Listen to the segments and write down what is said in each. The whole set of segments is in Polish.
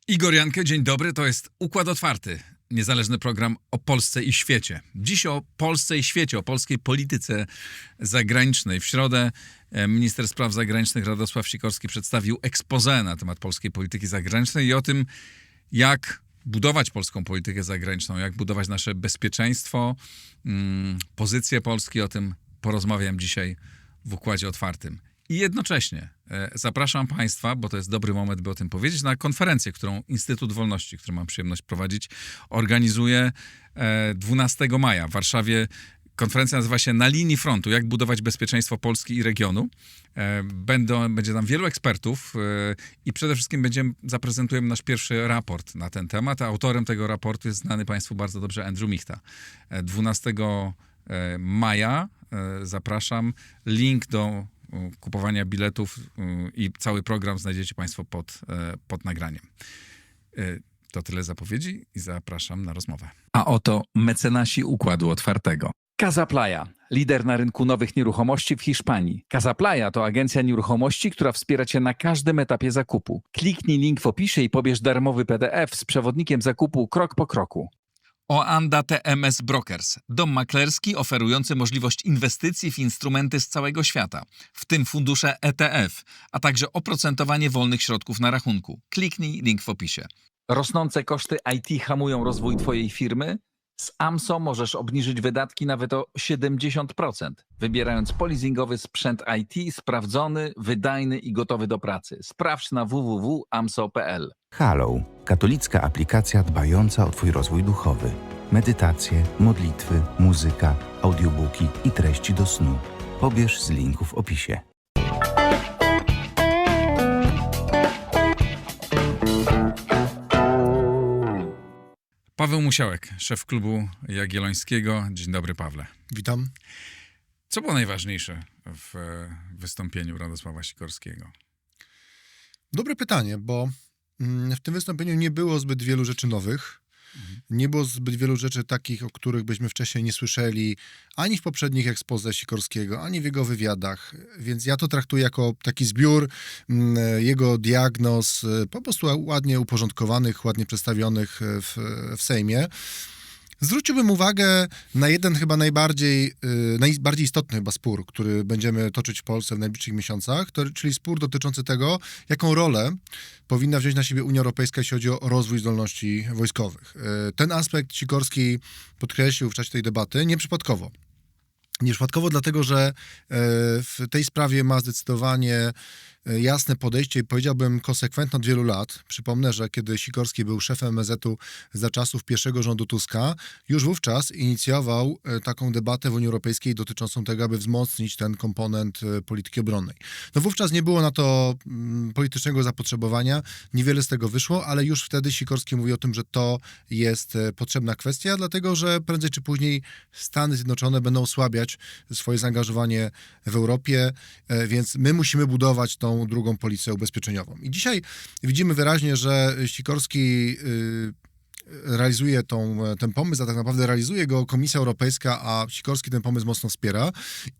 Igor Jankę, dzień dobry, to jest Układ Otwarty, niezależny program o Polsce i świecie. Dziś o Polsce i świecie, o polskiej polityce zagranicznej. W środę minister spraw zagranicznych Radosław Sikorski przedstawił exposé na temat polskiej polityki zagranicznej i o tym, jak budować polską politykę zagraniczną, jak budować nasze bezpieczeństwo, pozycję Polski. O tym porozmawiam dzisiaj w Układzie Otwartym. I jednocześnie zapraszam Państwa, bo to jest dobry moment, by o tym powiedzieć, na konferencję, którą Instytut Wolności, którą mam przyjemność prowadzić, organizuje 12 maja w Warszawie. Konferencja nazywa się Na linii frontu. Jak budować bezpieczeństwo Polski i regionu. Będzie tam wielu ekspertów i przede wszystkim zaprezentujemy nasz pierwszy raport na ten temat. Autorem tego raportu jest znany Państwu bardzo dobrze Andrew Michta. 12 maja zapraszam. Link do kupowania biletów i cały program znajdziecie Państwo pod nagraniem. To tyle zapowiedzi i zapraszam na rozmowę. A oto mecenasi Układu Otwartego. Casaplaya, lider na rynku nowych nieruchomości w Hiszpanii. Casaplaya to agencja nieruchomości, która wspiera Cię na każdym etapie zakupu. Kliknij link w opisie i pobierz darmowy PDF z przewodnikiem zakupu krok po kroku. Oanda TMS Brokers, dom maklerski oferujący możliwość inwestycji w instrumenty z całego świata, w tym fundusze ETF, a także oprocentowanie wolnych środków na rachunku. Kliknij link w opisie. Rosnące koszty IT hamują rozwój Twojej firmy? Z AMSO możesz obniżyć wydatki nawet o 70%, wybierając polizingowy sprzęt IT sprawdzony, wydajny i gotowy do pracy. Sprawdź na www.amso.pl. Hallow, katolicka aplikacja dbająca o Twój rozwój duchowy. Medytacje, modlitwy, muzyka, audiobooki i treści do snu. Pobierz z linku w opisie. Paweł Musiałek, szef klubu Jagiellońskiego. Dzień dobry, Pawle. Witam. Co było najważniejsze w wystąpieniu Radosława Sikorskiego? Dobre pytanie, bo w tym wystąpieniu nie było zbyt wielu rzeczy nowych. Nie było zbyt wielu rzeczy takich, o których byśmy wcześniej nie słyszeli ani w poprzednich exposé Sikorskiego, ani w jego wywiadach. Więc ja to traktuję jako taki zbiór jego diagnoz, po prostu ładnie uporządkowanych, ładnie przedstawionych w Sejmie. Zwróciłbym uwagę na jeden chyba najbardziej istotny chyba spór, który będziemy toczyć w Polsce w najbliższych miesiącach, czyli spór dotyczący tego, jaką rolę powinna wziąć na siebie Unia Europejska, jeśli chodzi o rozwój zdolności wojskowych. Ten aspekt Sikorski podkreślił w czasie tej debaty nieprzypadkowo. Nieprzypadkowo dlatego, że w tej sprawie ma zdecydowanie jasne podejście i powiedziałbym konsekwentne od wielu lat. Przypomnę, że kiedy Sikorski był szefem MSZ-u za czasów pierwszego rządu Tuska, już wówczas inicjował taką debatę w Unii Europejskiej dotyczącą tego, aby wzmocnić ten komponent polityki obronnej. No wówczas nie było na to politycznego zapotrzebowania, niewiele z tego wyszło, ale już wtedy Sikorski mówił o tym, że to jest potrzebna kwestia, dlatego że prędzej czy później Stany Zjednoczone będą osłabiać swoje zaangażowanie w Europie, więc my musimy budować tą drugą policję ubezpieczeniową. I dzisiaj widzimy wyraźnie, że Sikorski realizuje ten pomysł, a tak naprawdę realizuje go Komisja Europejska, a Sikorski ten pomysł mocno wspiera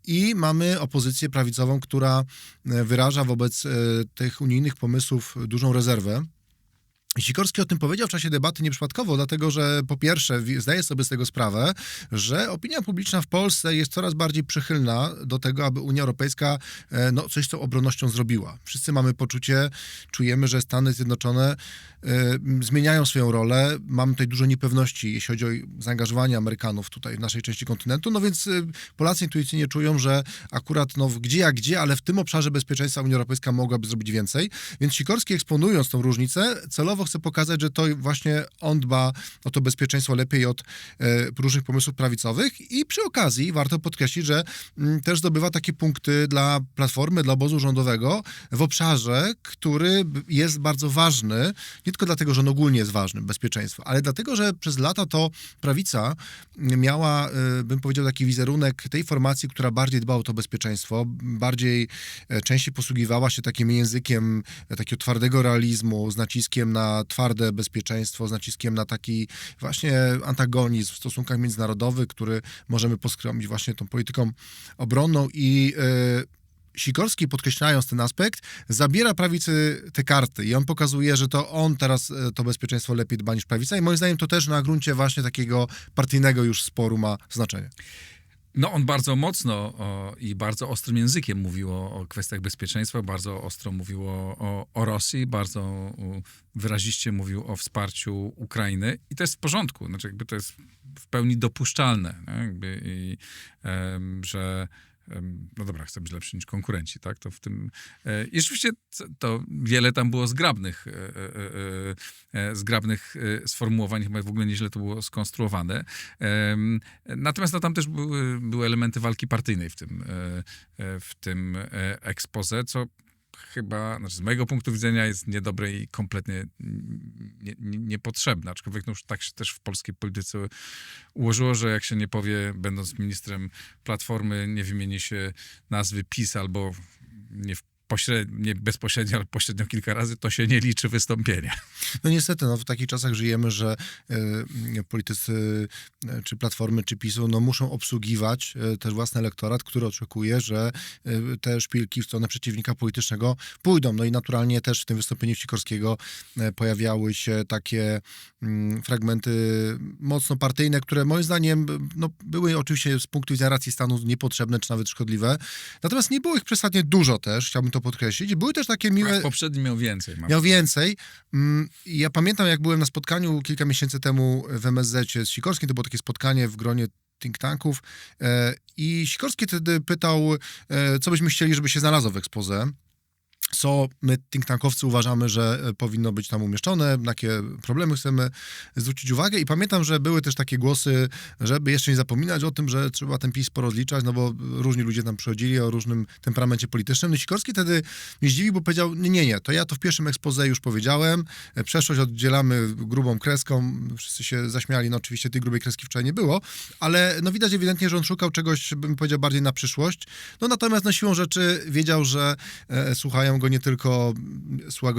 i mamy opozycję prawicową, która wyraża wobec tych unijnych pomysłów dużą rezerwę. Sikorski o tym powiedział w czasie debaty nieprzypadkowo, dlatego że po pierwsze zdaje sobie z tego sprawę, że opinia publiczna w Polsce jest coraz bardziej przychylna do tego, aby Unia Europejska coś z tą obronnością zrobiła. Wszyscy mamy poczucie, czujemy, że Stany Zjednoczone zmieniają swoją rolę. Mamy tutaj dużo niepewności, jeśli chodzi o zaangażowanie Amerykanów tutaj w naszej części kontynentu, no więc Polacy intuicyjnie czują, że akurat gdzie, ale w tym obszarze bezpieczeństwa Unia Europejska mogłaby zrobić więcej. Więc Sikorski, eksponując tą różnicę, celowo chce pokazać, że to właśnie on dba o to bezpieczeństwo lepiej od różnych pomysłów prawicowych i przy okazji warto podkreślić, że też zdobywa takie punkty dla Platformy, dla obozu rządowego w obszarze, który jest bardzo ważny, nie tylko dlatego, że on ogólnie jest ważny, bezpieczeństwo, ale dlatego, że przez lata to prawica miała, bym powiedział, taki wizerunek tej formacji, która bardziej dba o to bezpieczeństwo, częściej posługiwała się takim językiem takiego twardego realizmu z naciskiem na twarde bezpieczeństwo, z naciskiem na taki właśnie antagonizm w stosunkach międzynarodowych, który możemy poskromić właśnie tą polityką obronną i Sikorski, podkreślając ten aspekt, zabiera prawicy te karty i on pokazuje, że to on teraz to bezpieczeństwo lepiej dba niż prawica i moim zdaniem to też na gruncie właśnie takiego partyjnego już sporu ma znaczenie. No on bardzo mocno i bardzo ostrym językiem mówił o kwestiach bezpieczeństwa, bardzo ostro mówił o Rosji, bardzo wyraziście mówił o wsparciu Ukrainy i to jest w porządku, znaczy jakby to jest w pełni dopuszczalne, nie? Jakby że no dobra, chcę być lepszy niż konkurenci, tak? To w tym... I rzeczywiście to wiele tam było zgrabnych sformułowań, chyba w ogóle nieźle to było skonstruowane. Natomiast no, tam też były elementy walki partyjnej w tym expose, co chyba, znaczy z mojego punktu widzenia jest niedobre i kompletnie niepotrzebne. Aczkolwiek no już tak się też w polskiej polityce ułożyło, że jak się nie powie, będąc ministrem Platformy, nie wymieni się nazwy PiS albo nie bezpośrednio, ale pośrednio kilka razy, to się nie liczy wystąpienie. No niestety, no, w takich czasach żyjemy, że politycy czy Platformy, czy PiS-u no, muszą obsługiwać też własny elektorat, który oczekuje, że te szpilki w stronę przeciwnika politycznego pójdą. No i naturalnie też w tym wystąpieniu Sikorskiego pojawiały się takie fragmenty mocno partyjne, które moim zdaniem no, były oczywiście z punktu widzenia racji stanu niepotrzebne, czy nawet szkodliwe. Natomiast nie było ich przesadnie dużo też, chciałbym to podkreślić. Były też takie miłe... Poprzedni miał więcej. Miał więcej. Ja pamiętam, jak byłem na spotkaniu kilka miesięcy temu w MSZ-cie z Sikorskim, to było takie spotkanie w gronie think tanków i Sikorski wtedy pytał, co byśmy chcieli, żeby się znalazło w exposé. Co my, think tankowcy, uważamy, że powinno być tam umieszczone, na jakie problemy chcemy zwrócić uwagę. I pamiętam, że były też takie głosy, żeby jeszcze nie zapominać o tym, że trzeba ten PiS porozliczać, no bo różni ludzie tam przychodzili o różnym temperamencie politycznym. No i Sikorski wtedy mnie zdziwił, bo powiedział, nie, to ja to w pierwszym exposé już powiedziałem, przeszłość oddzielamy grubą kreską, wszyscy się zaśmiali, no oczywiście tej grubej kreski wczoraj nie było, ale no widać ewidentnie, że on szukał czegoś, bym powiedział, bardziej na przyszłość. No natomiast no siłą rzeczy wiedział, że słucha go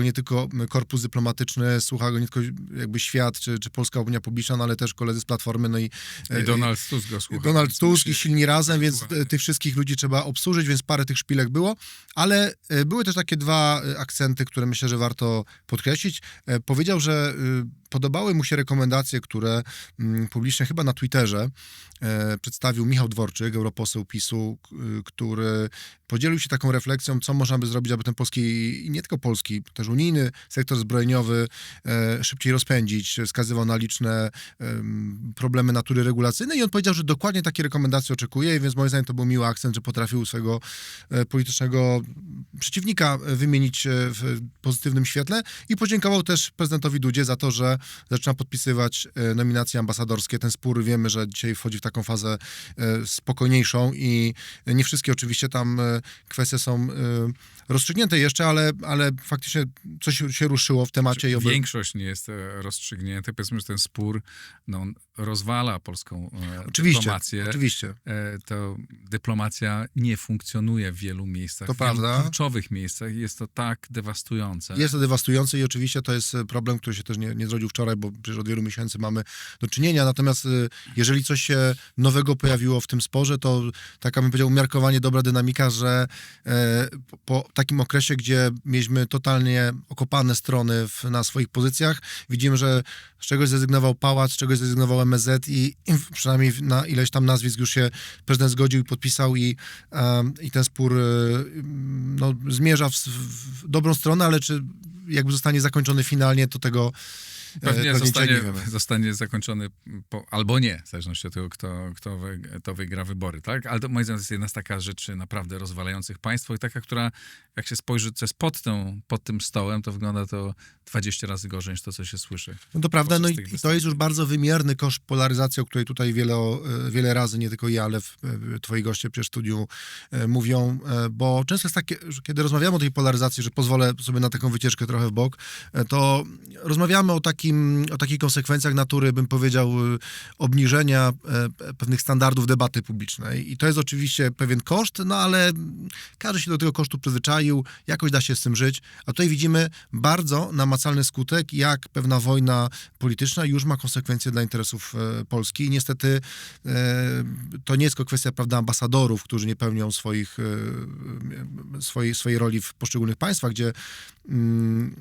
nie tylko korpus dyplomatyczny, słucha go nie tylko jakby świat, czy polska opinia publiczna, no ale też koledzy z Platformy, no i Donald Tusk go słucha. Donald Tusk i Silni Razem, więc tych wszystkich ludzi trzeba obsłużyć, więc parę tych szpilek było, ale były też takie dwa akcenty, które myślę, że warto podkreślić. Powiedział, że podobały mu się rekomendacje, które publicznie chyba na Twitterze przedstawił Michał Dworczyk, europoseł PiS-u, który podzielił się taką refleksją, co można by zrobić, aby ten polski, i nie tylko polski, też unijny sektor zbrojeniowy szybciej rozpędzić. Wskazywał na liczne problemy natury regulacyjnej i on powiedział, że dokładnie takie rekomendacje oczekuje, więc moim zdaniem to był miły akcent, że potrafił swojego politycznego przeciwnika wymienić w pozytywnym świetle i podziękował też prezydentowi Dudzie za to, że zaczyna podpisywać nominacje ambasadorskie. Ten spór wiemy, że dzisiaj wchodzi w taką fazę spokojniejszą i nie wszystkie oczywiście tam kwestie są rozstrzygnięte jeszcze, ale faktycznie coś się ruszyło w temacie. Większość nie jest rozstrzygnięta. Powiedzmy, że ten spór on rozwala polską dyplomację. Oczywiście. To dyplomacja nie funkcjonuje w wielu miejscach. To w wielu prawda. kluczowych miejscach jest to tak dewastujące. Jest to dewastujące i oczywiście to jest problem, który się też nie zrodził wczoraj, bo przecież od wielu miesięcy mamy do czynienia. Natomiast jeżeli coś się nowego pojawiło w tym sporze, to taka, bym powiedział, umiarkowanie dobra dynamika, że po takim okresie, gdzie mieliśmy totalnie okopane strony na swoich pozycjach, widzimy, że z czegoś zrezygnował Pałac, z czegoś zrezygnował MSZ i przynajmniej na ileś tam nazwisk już się prezydent zgodził i podpisał i ten spór no, zmierza w dobrą stronę, ale czy jakby zostanie zakończony finalnie, to tego pewnie nie wiemy. zostanie zakończony albo nie, w zależności od tego, kto wygra wybory, tak? Ale to moim zdaniem jest jedna z takich rzeczy naprawdę rozwalających państwo i taka, która jak się spojrzy, co jest pod tym stołem, to wygląda to 20 razy gorzej niż to, co się słyszy. No to prawda, no i tych to jest już bardzo wymierny koszt polaryzacji, o której tutaj wiele razy, nie tylko ja, ale twoi goście przy studiu mówią, bo często jest takie, że kiedy rozmawiamy o tej polaryzacji, że pozwolę sobie na taką wycieczkę trochę w bok, to rozmawiamy o o takich konsekwencjach natury, bym powiedział, obniżenia pewnych standardów debaty publicznej. I to jest oczywiście pewien koszt, no ale każdy się do tego kosztu przyzwyczaił, jakoś da się z tym żyć. A tutaj widzimy bardzo namacalny skutek, jak pewna wojna polityczna już ma konsekwencje dla interesów Polski. I niestety to nie jest tylko kwestia, prawda, ambasadorów, którzy nie pełnią swojej roli w poszczególnych państwach, gdzie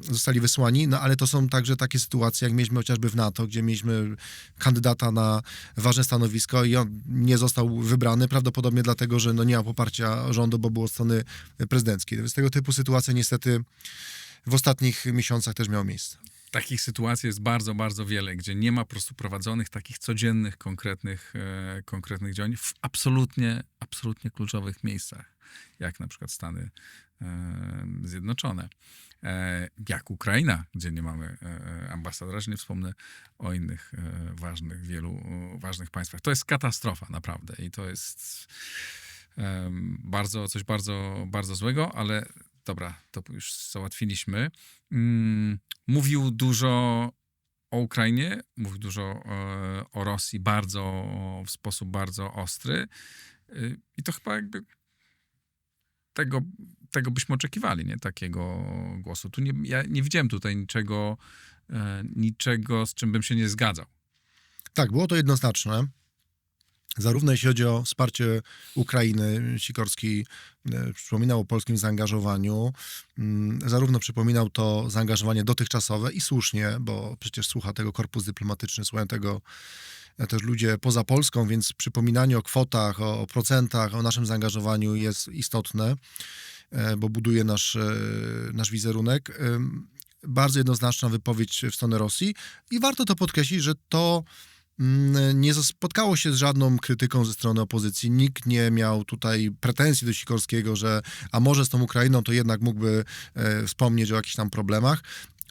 zostali wysłani, no ale to są także takie sytuacje, jak mieliśmy chociażby w NATO, gdzie mieliśmy kandydata na ważne stanowisko i on nie został wybrany, prawdopodobnie dlatego, że no nie miał poparcia rządu, bo było od strony prezydenckiej. Więc tego typu sytuacje niestety w ostatnich miesiącach też miały miejsce. Takich sytuacji jest bardzo, bardzo wiele, gdzie nie ma po prostu prowadzonych takich codziennych, konkretnych działań w absolutnie kluczowych miejscach, jak na przykład Stany Zjednoczone, jak Ukraina, gdzie nie mamy ambasadora, że nie wspomnę o innych wielu ważnych państwach. To jest katastrofa, naprawdę. I to jest coś bardzo, bardzo złego, ale dobra, to już załatwiliśmy. Mówił dużo o Ukrainie, mówił dużo o Rosji w sposób bardzo ostry. I to chyba jakby tego byśmy oczekiwali, nie? Takiego głosu. Ja nie widziałem tutaj niczego, z czym bym się nie zgadzał. Tak, było to jednoznaczne. Zarówno jeśli chodzi o wsparcie Ukrainy, Sikorski przypominał o polskim zaangażowaniu, zarówno przypominał to zaangażowanie dotychczasowe i słusznie, bo przecież słucha tego korpus dyplomatyczny, słuchają tego też ludzie poza Polską, więc przypominanie o kwotach, o procentach, o naszym zaangażowaniu jest istotne, bo buduje nasz wizerunek. Bardzo jednoznaczna wypowiedź w stronę Rosji i warto to podkreślić, że to nie spotkało się z żadną krytyką ze strony opozycji. Nikt nie miał tutaj pretensji do Sikorskiego, że a może z tą Ukrainą to jednak mógłby wspomnieć o jakichś tam problemach.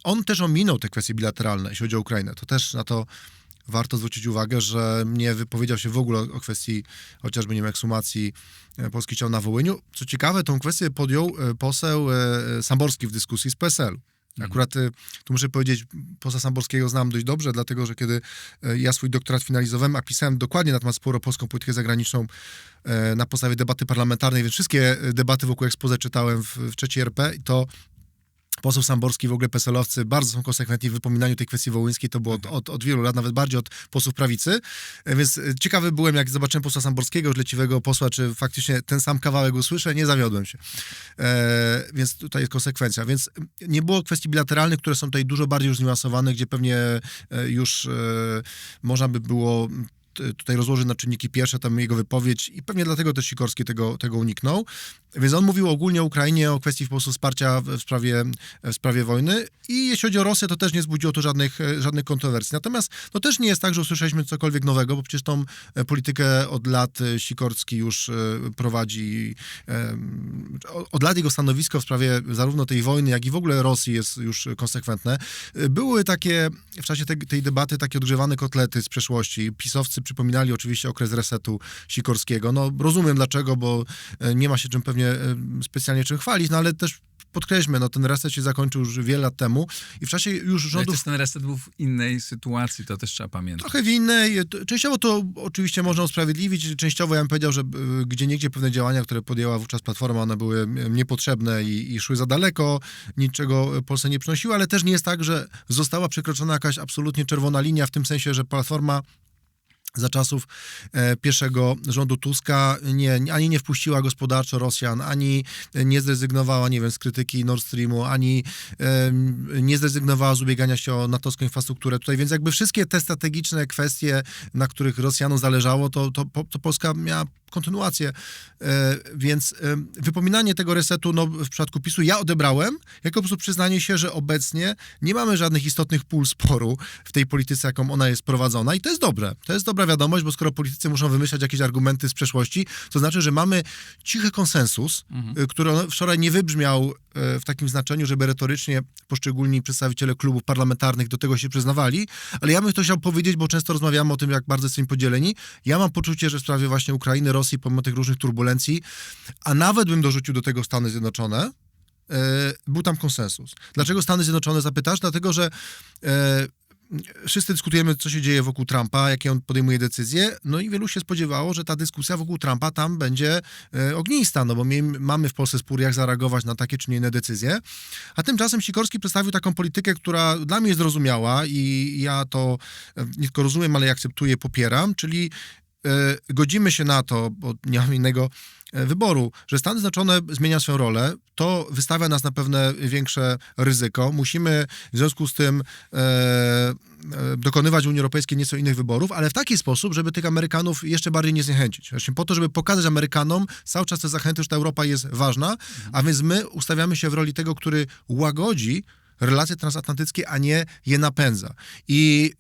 On też ominął te kwestie bilateralne, jeśli chodzi o Ukrainę. To też na to warto zwrócić uwagę, że nie wypowiedział się w ogóle o kwestii chociażby, nie wiem, ekshumacji polskich ciał na Wołyniu. Co ciekawe, tą kwestię podjął poseł Samborski w dyskusji z PSL-u. Akurat tu muszę powiedzieć, posła Samborskiego znam dość dobrze, dlatego że kiedy ja swój doktorat finalizowałem, a pisałem dokładnie na temat sporu o polską politykę zagraniczną na podstawie debaty parlamentarnej, więc wszystkie debaty wokół exposé czytałem w III RP i to poseł Samborski, w ogóle PSL-owcy bardzo są konsekwentni w wypominaniu tej kwestii wołyńskiej. To było od wielu lat, nawet bardziej od posłów prawicy. Więc ciekawy byłem, jak zobaczyłem posła Samborskiego, już leciwego posła, czy faktycznie ten sam kawałek usłyszę. Nie zawiodłem się. Więc tutaj jest konsekwencja. Więc nie było kwestii bilateralnych, które są tutaj dużo bardziej już zniuansowane, gdzie pewnie już można by było tutaj rozłożyć na czynniki pierwsze, tam jego wypowiedź i pewnie dlatego też Sikorski tego uniknął. Więc on mówił ogólnie o Ukrainie, o kwestii po prostu wsparcia w sprawie wojny i jeśli chodzi o Rosję, to też nie wzbudziło to żadnych kontrowersji. Natomiast to też nie jest tak, że usłyszeliśmy cokolwiek nowego, bo przecież tą politykę od lat Sikorski już prowadzi. Od lat jego stanowisko w sprawie zarówno tej wojny, jak i w ogóle Rosji jest już konsekwentne. Były takie w czasie tej debaty takie odgrzewane kotlety z przeszłości. PiS-owcy przypominali oczywiście okres resetu Sikorskiego. No rozumiem dlaczego, bo nie ma się czym pewnie specjalnie czym chwalić, no ale też podkreślmy, no ten reset się zakończył już wiele lat temu i w czasie już rządów... Też ten reset był w innej sytuacji, to też trzeba pamiętać. Trochę w innej. Częściowo to oczywiście można usprawiedliwić, częściowo ja bym powiedział, że gdzieniegdzie pewne działania, które podjęła wówczas Platforma, one były niepotrzebne i szły za daleko, niczego Polsce nie przynosiły, ale też nie jest tak, że została przekroczona jakaś absolutnie czerwona linia, w tym sensie, że Platforma za czasów pierwszego rządu Tuska ani nie wpuściła gospodarczo Rosjan, ani nie zrezygnowała, nie wiem, z krytyki Nord Streamu, ani nie zrezygnowała z ubiegania się o natowską infrastrukturę tutaj, więc jakby wszystkie te strategiczne kwestie, na których Rosjanom zależało, to Polska miała kontynuację, więc wypominanie tego resetu, no w przypadku PiS-u ja odebrałem jako po prostu przyznanie się, że obecnie nie mamy żadnych istotnych pól sporu w tej polityce, jaką ona jest prowadzona i to jest dobre. To jest dobra wiadomość, bo skoro politycy muszą wymyślać jakieś argumenty z przeszłości, to znaczy, że mamy cichy konsensus, który wczoraj nie wybrzmiał w takim znaczeniu, żeby retorycznie poszczególni przedstawiciele klubów parlamentarnych do tego się przyznawali, ale ja bym to chciał powiedzieć, bo często rozmawiamy o tym, jak bardzo jesteśmy podzieleni. Ja mam poczucie, że w sprawie właśnie Ukrainy, Rosji, pomimo tych różnych turbulencji, a nawet bym dorzucił do tego Stany Zjednoczone, był tam konsensus. Dlaczego Stany Zjednoczone zapytasz? Dlatego, że wszyscy dyskutujemy, co się dzieje wokół Trumpa, jakie on podejmuje decyzje, no i wielu się spodziewało, że ta dyskusja wokół Trumpa tam będzie ognista, no bo mamy w Polsce spór, jak zareagować na takie czy nie inne decyzje, a tymczasem Sikorski przedstawił taką politykę, która dla mnie jest zrozumiała i ja to nie tylko rozumiem, ale i akceptuję, popieram, czyli godzimy się na to, bo nie mamy innego wyboru, że Stany Zjednoczone zmieniają swoją rolę, to wystawia nas na pewne większe ryzyko. Musimy w związku z tym dokonywać w Unii Europejskiej nieco innych wyborów, ale w taki sposób, żeby tych Amerykanów jeszcze bardziej nie zniechęcić. Właśnie po to, żeby pokazać Amerykanom cały czas te zachęty, że ta Europa jest ważna, a więc my ustawiamy się w roli tego, który łagodzi relacje transatlantyckie, a nie je napędza. I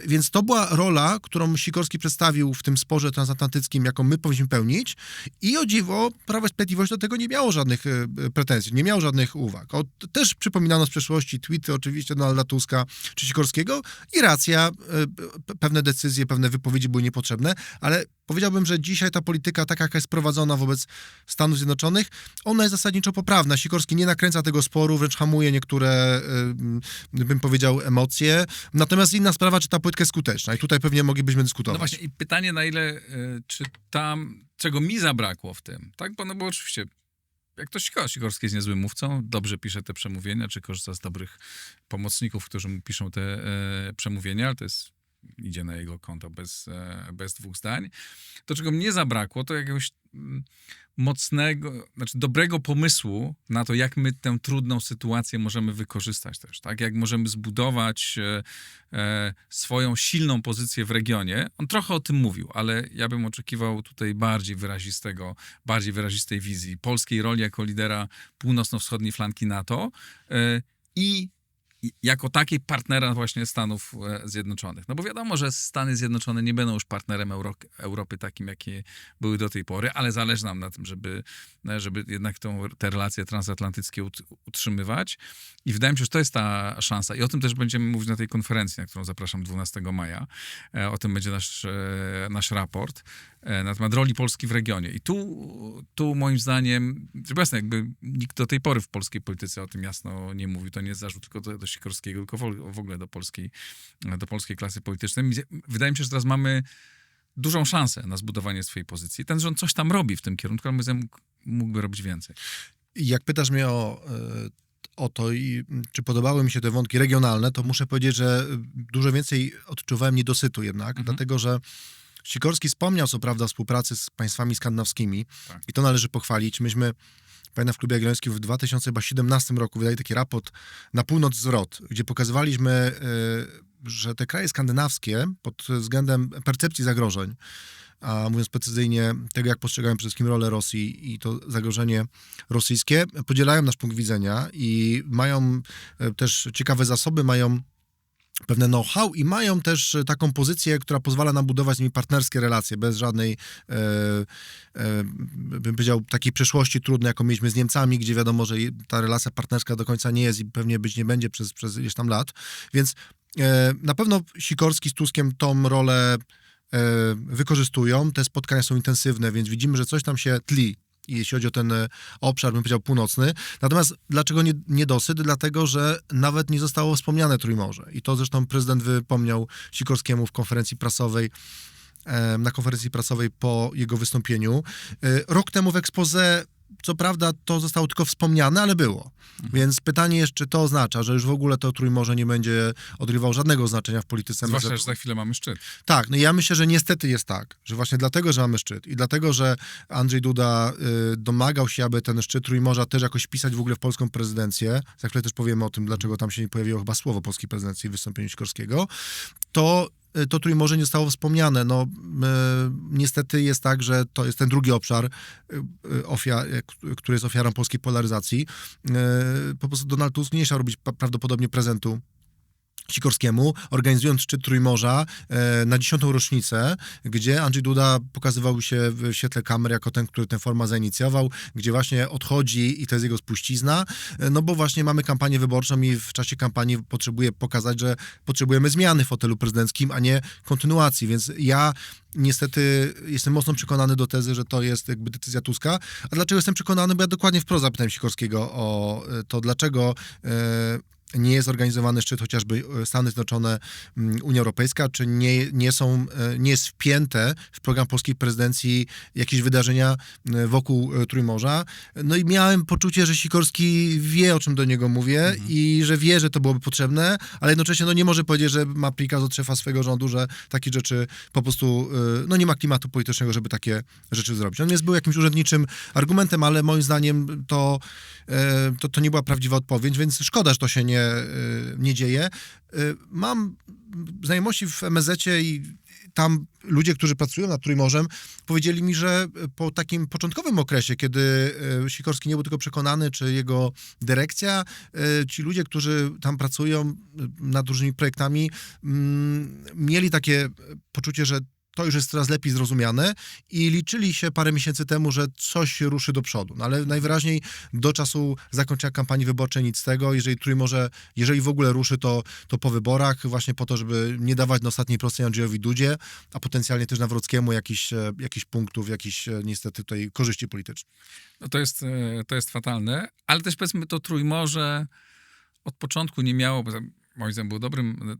więc to była rola, którą Sikorski przedstawił w tym sporze transatlantyckim, jaką my powinniśmy pełnić i o dziwo Prawo i Sprawiedliwość do tego nie miało żadnych pretensji, nie miało żadnych uwag. Też przypominano z przeszłości tweety oczywiście Donalda Tuska czy Sikorskiego i racja, pewne decyzje, pewne wypowiedzi były niepotrzebne, ale powiedziałbym, że dzisiaj ta polityka, taka jaka jest prowadzona wobec Stanów Zjednoczonych, ona jest zasadniczo poprawna. Sikorski nie nakręca tego sporu, wręcz hamuje niektóre, bym powiedział, emocje. Natomiast inna sprawa, czy ta polityka jest skuteczna i tutaj pewnie moglibyśmy dyskutować. No właśnie i pytanie, na ile, czy tam, czego mi zabrakło w tym, tak? Bo oczywiście, jak to Sikorski jest niezłym mówcą, dobrze pisze te przemówienia, czy korzysta z dobrych pomocników, którzy mu piszą te przemówienia, ale to jest idzie na jego konto bez dwóch zdań. To, czego mnie zabrakło, to jakiegoś mocnego, znaczy dobrego pomysłu na to, jak my tę trudną sytuację możemy wykorzystać też, tak? Jak możemy zbudować swoją silną pozycję w regionie. On trochę o tym mówił, ale ja bym oczekiwał tutaj bardziej wyrazistej wizji polskiej roli jako lidera północno-wschodniej flanki NATO i jako takiej partnera właśnie Stanów Zjednoczonych. No bo wiadomo, że Stany Zjednoczone nie będą już partnerem Europy takim, jakie były do tej pory, ale zależy nam na tym, żeby jednak te relacje transatlantyckie utrzymywać. I wydaje mi się, że to jest ta szansa. I o tym też będziemy mówić na tej konferencji, na którą zapraszam 12 maja. O tym będzie nasz raport na temat roli Polski w regionie. I tu moim zdaniem, jasne, jakby nikt do tej pory w polskiej polityce o tym jasno nie mówił. To nie jest zarzut tylko do Sikorskiego, tylko w ogóle do polskiej klasy politycznej. Wydaje mi się, że teraz mamy dużą szansę na zbudowanie swojej pozycji. Ten rząd coś tam robi w tym kierunku, ale moim zdaniem mógłby robić więcej. Jak pytasz mnie o to i czy podobały mi się te wątki regionalne, to muszę powiedzieć, że dużo więcej odczuwałem niedosytu jednak, dlatego że Sikorski wspomniał co prawda o współpracy z państwami skandynawskimi i to należy pochwalić. Myśmy, pamiętam, w Klubie Jagiellońskim w 2017 roku wydali taki raport Na północ zwrot, gdzie pokazywaliśmy, że te kraje skandynawskie pod względem percepcji zagrożeń, a mówiąc precyzyjnie, tego jak postrzegają przede wszystkim rolę Rosji i to zagrożenie rosyjskie, podzielają nasz punkt widzenia i mają też ciekawe zasoby, mają pewne know-how i mają też taką pozycję, która pozwala nam budować z nimi partnerskie relacje, bez żadnej, bym powiedział, takiej przeszłości trudnej, jaką mieliśmy z Niemcami, gdzie wiadomo, że ta relacja partnerska do końca nie jest i pewnie być nie będzie przez ileś tam lat. Więc na pewno Sikorski z Tuskiem tą rolę wykorzystują. Te spotkania są intensywne, więc widzimy, że coś tam się tli, jeśli chodzi o ten obszar, bym powiedział, północny. Natomiast dlaczego niedosyt? Dlatego, że nawet nie zostało wspomniane Trójmorze. I to zresztą prezydent wypomniał Sikorskiemu na konferencji prasowej po jego wystąpieniu. Rok temu w exposé, co prawda, to zostało tylko wspomniane, ale było. Więc pytanie jest, czy to oznacza, że już w ogóle to Trójmorze nie będzie odgrywało żadnego znaczenia w polityce. Zwłaszcza, że za chwilę mamy szczyt. Tak, no ja myślę, że niestety jest tak, że właśnie dlatego, że mamy szczyt i dlatego, że Andrzej Duda domagał się, aby ten szczyt Trójmorza też jakoś wpisać w ogóle w polską prezydencję, za chwilę też powiemy o tym, dlaczego tam się nie pojawiło chyba słowo polskiej prezydencji w wystąpieniu Sikorskiego, to Trójmorze nie zostało wspomniane. No, niestety jest tak, że to jest ten drugi obszar, który jest ofiarą polskiej polaryzacji. Po prostu Donald Tusk nie chciał robić prawdopodobnie prezentu Sikorskiemu, organizując szczyt Trójmorza na 10. rocznicę, gdzie Andrzej Duda pokazywał się w świetle kamer jako ten, który tę formę zainicjował, gdzie właśnie odchodzi i to jest jego spuścizna, no bo właśnie mamy kampanię wyborczą i w czasie kampanii potrzebuje pokazać, że potrzebujemy zmiany w fotelu prezydenckim, a nie kontynuacji, więc ja niestety jestem mocno przekonany do tezy, że to jest jakby decyzja Tuska. A dlaczego jestem przekonany? Bo ja dokładnie wprost zapytałem Sikorskiego o to, dlaczego nie jest organizowany szczyt chociażby Stany Zjednoczone, Unia Europejska, czy nie jest wpięte w program polskiej prezydencji jakieś wydarzenia wokół Trójmorza. No i miałem poczucie, że Sikorski wie, o czym do niego mówię i że wie, że to byłoby potrzebne, ale jednocześnie nie może powiedzieć, że ma prikaz od szefa swojego rządu, że takie rzeczy po prostu, nie ma klimatu politycznego, żeby takie rzeczy zrobić. On był jakimś urzędniczym argumentem, ale moim zdaniem to nie była prawdziwa odpowiedź, więc szkoda, że to się nie dzieje. Mam znajomości w MSZ-cie i tam ludzie, którzy pracują nad Trójmorzem, powiedzieli mi, że po takim początkowym okresie, kiedy Sikorski nie był tylko przekonany, czy jego dyrekcja, ci ludzie, którzy tam pracują nad różnymi projektami, mieli takie poczucie, że to już jest coraz lepiej zrozumiane i liczyli się parę miesięcy temu, że coś ruszy do przodu. No ale najwyraźniej do czasu zakończenia kampanii wyborczej nic z tego. Jeżeli w ogóle ruszy, to po wyborach, właśnie po to, żeby nie dawać na ostatniej prostej Andrzejowi Dudzie, a potencjalnie też Nawrockiemu jakichś punktów, jakichś niestety tutaj korzyści politycznych. No to jest fatalne, ale też powiedzmy to Trójmorze od początku nie miało, moim zdaniem był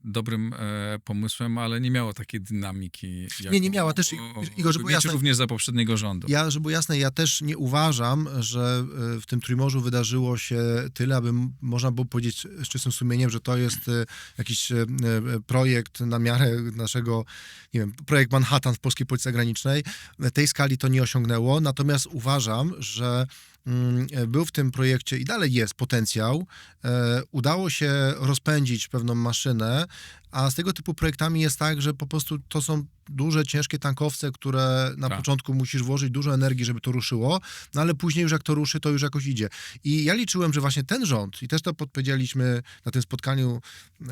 dobrym pomysłem, ale nie miało takiej dynamiki. Nie miała też, Igor, żeby było jasne, również za poprzedniego rządu. Żeby było jasne, ja też nie uważam, że w tym Trójmorzu wydarzyło się tyle, aby można było powiedzieć z czystym sumieniem, że to jest jakiś projekt na miarę naszego, nie wiem, projekt Manhattan w polskiej polityce zagranicznej. Tej skali to nie osiągnęło, natomiast uważam, że był w tym projekcie i dalej jest potencjał. Udało się rozpędzić pewną maszynę, a z tego typu projektami jest tak, że po prostu to są duże, ciężkie tankowce, które na początku musisz włożyć dużo energii, żeby to ruszyło, no ale później już jak to ruszy, to już jakoś idzie. I ja liczyłem, że właśnie ten rząd, i też to podpowiedzieliśmy na tym spotkaniu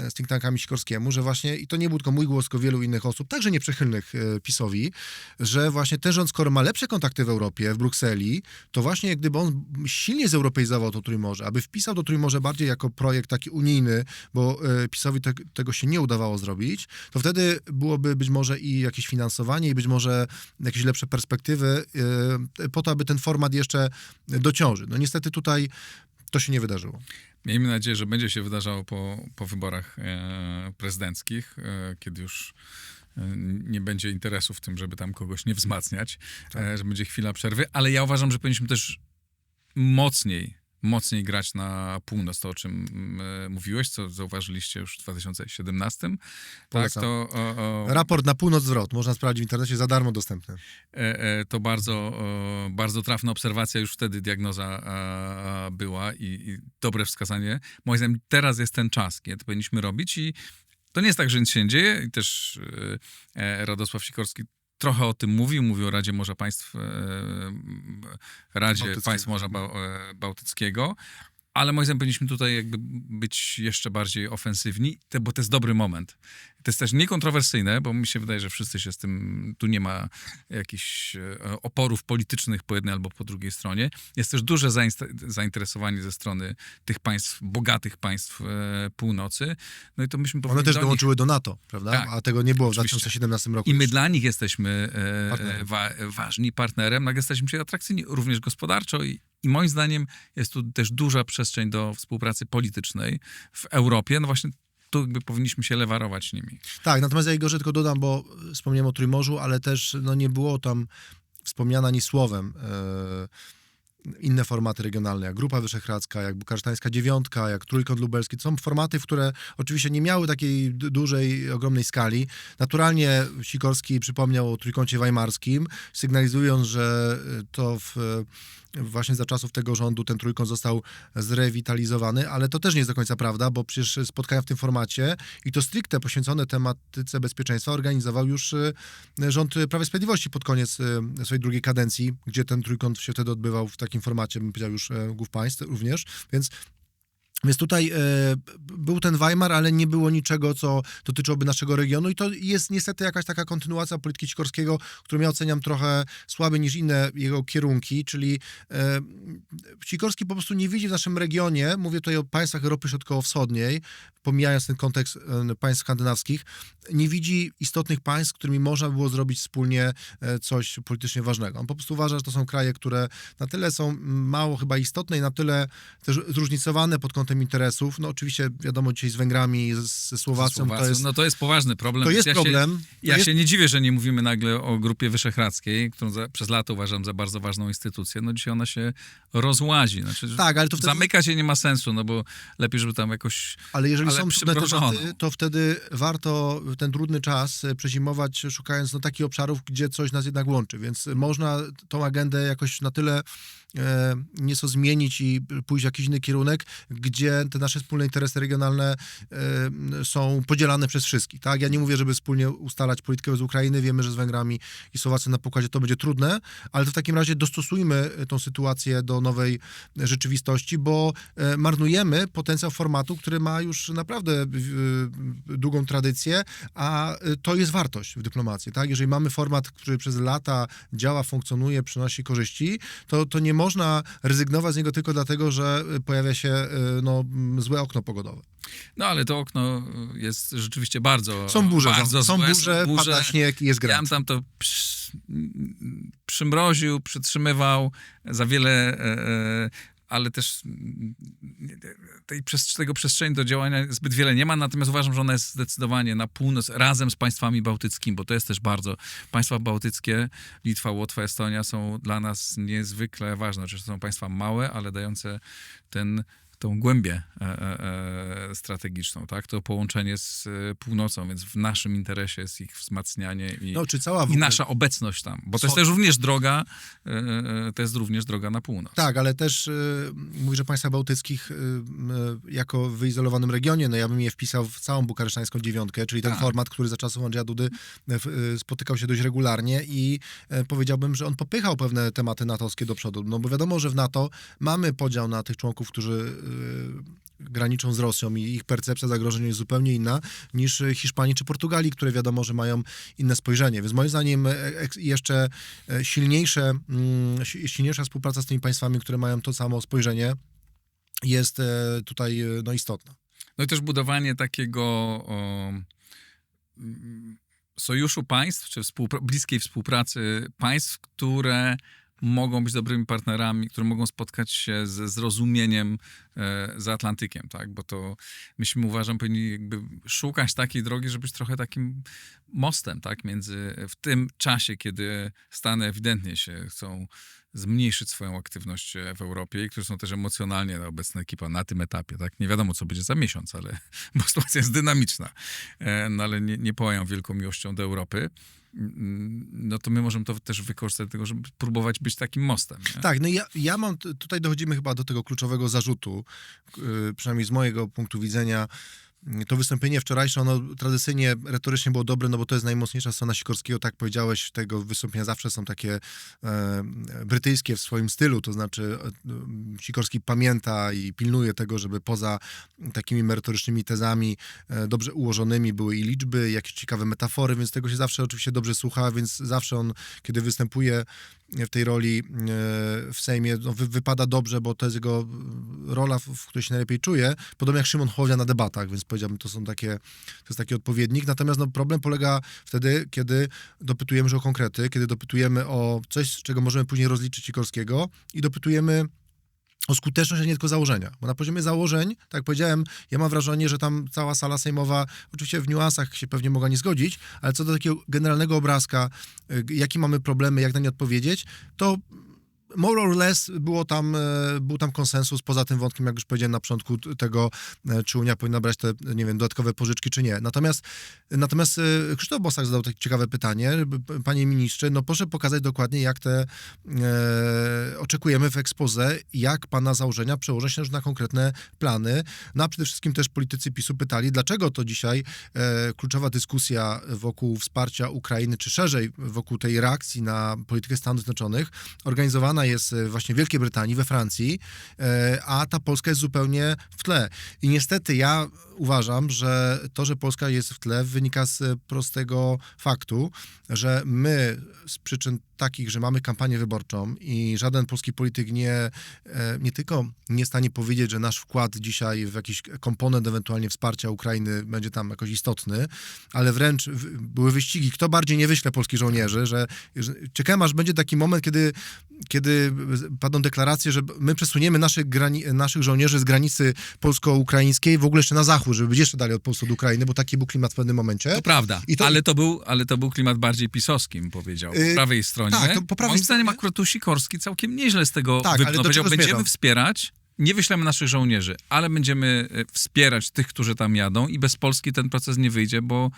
z think tankami Sikorskiemu, że właśnie, i to nie był tylko mój głos, tylko wielu innych osób, także nieprzychylnych PiS-owi, że właśnie ten rząd, skoro ma lepsze kontakty w Europie, w Brukseli, to właśnie gdyby on silnie zeuropeizował to Trójmorze, aby wpisał to Trójmorze bardziej jako projekt taki unijny, bo PiS-owi tego się nie udawało zrobić, to wtedy byłoby być może i jakieś finansowanie i być może jakieś lepsze perspektywy po to, aby ten format jeszcze dociążył. No niestety tutaj to się nie wydarzyło. Miejmy nadzieję, że będzie się wydarzało po wyborach prezydenckich, kiedy już nie będzie interesu w tym, żeby tam kogoś nie wzmacniać, że będzie chwila przerwy, ale ja uważam, że powinniśmy też mocniej grać na północ, to o czym mówiłeś, co zauważyliście już w 2017. Tak, to, Raport na północ zwrot, można sprawdzić w internecie, za darmo dostępny. To bardzo trafna obserwacja, już wtedy diagnoza była i dobre wskazanie. Moim zdaniem teraz jest ten czas, kiedy to powinniśmy robić i to nie jest tak, że nic się nie dzieje i też Radosław Sikorski trochę o tym mówił o Radzie Morza Państw, Państw Morza Bałtyckiego, ale moim zdaniem powinniśmy tutaj jakby być jeszcze bardziej ofensywni, bo to jest dobry moment. To jest też niekontrowersyjne, bo mi się wydaje, że wszyscy się z tym, tu nie ma jakichś oporów politycznych po jednej albo po drugiej stronie. Jest też duże zainteresowanie ze strony tych państw, bogatych państw północy. No i to myśmy powinni One też dołączyły do NATO, prawda? Tak, a tego nie było w oczywiście. 2017 roku. I my dla nich jesteśmy ważni partnerem, jak jesteśmy się atrakcyjni również gospodarczo i moim zdaniem jest tu też duża przestrzeń do współpracy politycznej w Europie. No właśnie tu jakby powinniśmy się lewarować nimi. Tak, natomiast ja Igorze tylko dodam, bo wspomniałem o Trójmorzu, ale też nie było tam wspomniane ani słowem inne formaty regionalne, jak Grupa Wyszehradzka, jak Bukaresztańska Dziewiątka, jak Trójkąt Lubelski. To są formaty, które oczywiście nie miały takiej dużej, ogromnej skali. Naturalnie Sikorski przypomniał o Trójkącie Weimarskim, sygnalizując, że to właśnie za czasów tego rządu ten trójkąt został zrewitalizowany, ale to też nie jest do końca prawda, bo przecież spotkania w tym formacie i to stricte poświęcone tematyce bezpieczeństwa organizował już rząd Prawa i Sprawiedliwości pod koniec swojej drugiej kadencji, gdzie ten trójkąt się wtedy odbywał w takim formacie, bym powiedział, już głów państw również, więc tutaj był ten Weimar, ale nie było niczego, co dotyczyłoby naszego regionu i to jest niestety jakaś taka kontynuacja polityki Sikorskiego, którą ja oceniam trochę słabiej niż inne jego kierunki, czyli Sikorski po prostu nie widzi w naszym regionie, mówię tutaj o państwach Europy Środkowo-Wschodniej, pomijając ten kontekst państw skandynawskich, nie widzi istotnych państw, z którymi można by było zrobić wspólnie coś politycznie ważnego. On po prostu uważa, że to są kraje, które na tyle są mało chyba istotne i na tyle też zróżnicowane pod kątem punktem interesów. No oczywiście wiadomo dzisiaj z Węgrami, ze Słowacją, to jest, No to jest poważny problem. to jest Ja problem. się nie dziwię, że nie mówimy nagle o Grupie Wyszehradzkiej, którą przez lata uważam za bardzo ważną instytucję. No dzisiaj ona się rozłazi. Znaczy, Tak, ale to wtedy... zamyka się nie ma sensu, no bo lepiej, żeby tam jakoś... Ale jeżeli są trudne przymrożono. tematy, to wtedy warto ten trudny czas przezimować, szukając takich obszarów, gdzie coś nas jednak łączy. Więc można tą agendę jakoś na tyle nieco zmienić i pójść w jakiś inny kierunek, gdzie te nasze wspólne interesy regionalne są podzielane przez wszystkich. Tak? Ja nie mówię, żeby wspólnie ustalać politykę wobec Ukrainy. Wiemy, że z Węgrami i Słowacją na pokładzie to będzie trudne, ale to w takim razie dostosujmy tą sytuację do nowej rzeczywistości, bo marnujemy potencjał formatu, który ma już naprawdę długą tradycję, a to jest wartość w dyplomacji. Tak? Jeżeli mamy format, który przez lata działa, funkcjonuje, przynosi korzyści, to nie można rezygnować z niego tylko dlatego, że pojawia się złe okno pogodowe. No ale to okno jest rzeczywiście bardzo Są burze, bardzo są złe, burze, pada śnieg i jest Ja grad. bym tam to przymroził, przytrzymywał za wiele, ale też tego przestrzeni do działania zbyt wiele nie ma, natomiast uważam, że ona jest zdecydowanie na północ, razem z państwami bałtyckimi, bo to jest też bardzo... Państwa bałtyckie, Litwa, Łotwa, Estonia są dla nas niezwykle ważne. Znaczy, to są państwa małe, ale dające tą głębię strategiczną, tak? To połączenie z północą, więc w naszym interesie jest ich wzmacnianie i nasza obecność tam, bo to jest też również droga, na północ. Tak, ale też mówię, że państwa bałtyckich jako w wyizolowanym regionie, no ja bym je wpisał w całą bukaresztańską dziewiątkę, czyli ten format, który za czasów Andrzeja Dudy spotykał się dość regularnie i powiedziałbym, że on popychał pewne tematy natowskie do przodu, no bo wiadomo, że w NATO mamy podział na tych członków, którzy graniczą z Rosją i ich percepcja zagrożeń jest zupełnie inna niż Hiszpanii czy Portugalii, które wiadomo, że mają inne spojrzenie. Więc moim zdaniem jeszcze silniejsza współpraca z tymi państwami, które mają to samo spojrzenie, jest tutaj istotna. No i też budowanie takiego sojuszu państw, czy bliskiej współpracy państw, które mogą być dobrymi partnerami, które mogą spotkać się ze zrozumieniem za Atlantykiem, tak? Bo to myśmy, uważam, powinni jakby szukać takiej drogi, żeby być trochę takim mostem, tak? W tym czasie, kiedy Stany ewidentnie się chcą zmniejszyć swoją aktywność w Europie i które są też emocjonalnie obecna ekipa na tym etapie, tak? Nie wiadomo, co będzie za miesiąc, bo sytuacja jest dynamiczna, no ale nie połają wielką miłością do Europy. No to my możemy to też wykorzystać do tego, żeby próbować być takim mostem. Nie? Tak, no ja mam, tutaj dochodzimy chyba do tego kluczowego zarzutu, przynajmniej z mojego punktu widzenia. To wystąpienie wczorajsze, ono tradycyjnie, retorycznie było dobre, no bo to jest najmocniejsza strona Sikorskiego, tak powiedziałeś, tego wystąpienia zawsze są takie brytyjskie w swoim stylu, to znaczy Sikorski pamięta i pilnuje tego, żeby poza takimi merytorycznymi tezami dobrze ułożonymi były i liczby, jakieś ciekawe metafory, więc tego się zawsze oczywiście dobrze słucha, więc zawsze on, kiedy występuje w tej roli w Sejmie, no, wypada dobrze, bo to jest jego rola, w której się najlepiej czuje, podobnie jak Szymon Hołownia na debatach, więc powiedziałbym, to jest taki odpowiednik. Natomiast problem polega wtedy, kiedy dopytujemy już o konkrety, kiedy dopytujemy o coś, z czego możemy później rozliczyć Sikorskiego i dopytujemy o skuteczność, a nie tylko założenia. Bo na poziomie założeń, tak jak powiedziałem, ja mam wrażenie, że tam cała sala sejmowa, oczywiście w niuansach się pewnie mogła nie zgodzić, ale co do takiego generalnego obrazka, jakie mamy problemy, jak na nie odpowiedzieć, to more or less był tam konsensus, poza tym wątkiem, jak już powiedziałem na początku tego, czy Unia powinna brać te, nie wiem, dodatkowe pożyczki, czy nie. Natomiast Krzysztof Bosak zadał takie ciekawe pytanie. Panie ministrze, no proszę pokazać dokładnie, jak oczekujemy w exposé, jak pana założenia przełożą się na konkretne plany. No a przede wszystkim też politycy PiS-u pytali, dlaczego to dzisiaj kluczowa dyskusja wokół wsparcia Ukrainy, czy szerzej wokół tej reakcji na politykę Stanów Zjednoczonych organizowana jest właśnie w Wielkiej Brytanii, we Francji, a ta Polska jest zupełnie w tle. I niestety ja uważam, że to, że Polska jest w tle, wynika z prostego faktu, że my z przyczyn takich, że mamy kampanię wyborczą i żaden polski polityk nie tylko nie jest w stanie powiedzieć, że nasz wkład dzisiaj w jakiś komponent ewentualnie wsparcia Ukrainy będzie tam jakoś istotny, ale wręcz były wyścigi, kto bardziej nie wyśle polskich żołnierzy, że czekałem, aż będzie taki moment, kiedy padną deklaracje, że my przesuniemy naszych żołnierzy z granicy polsko-ukraińskiej w ogóle jeszcze na zachód, żeby być jeszcze dalej od Polski do Ukrainy, bo taki był klimat w pewnym momencie. To prawda, ale to był klimat bardziej pisowski, bym powiedział, po prawej stronie. Tak, to po prawej Moim zdaniem stronie- akurat tu Sikorski całkiem nieźle z tego Tak, ale wypchnął. do Powiedział, czego będziemy zmierzam? wspierać, nie wyślemy naszych żołnierzy, ale będziemy wspierać tych, którzy tam jadą i bez Polski ten proces nie wyjdzie, bo,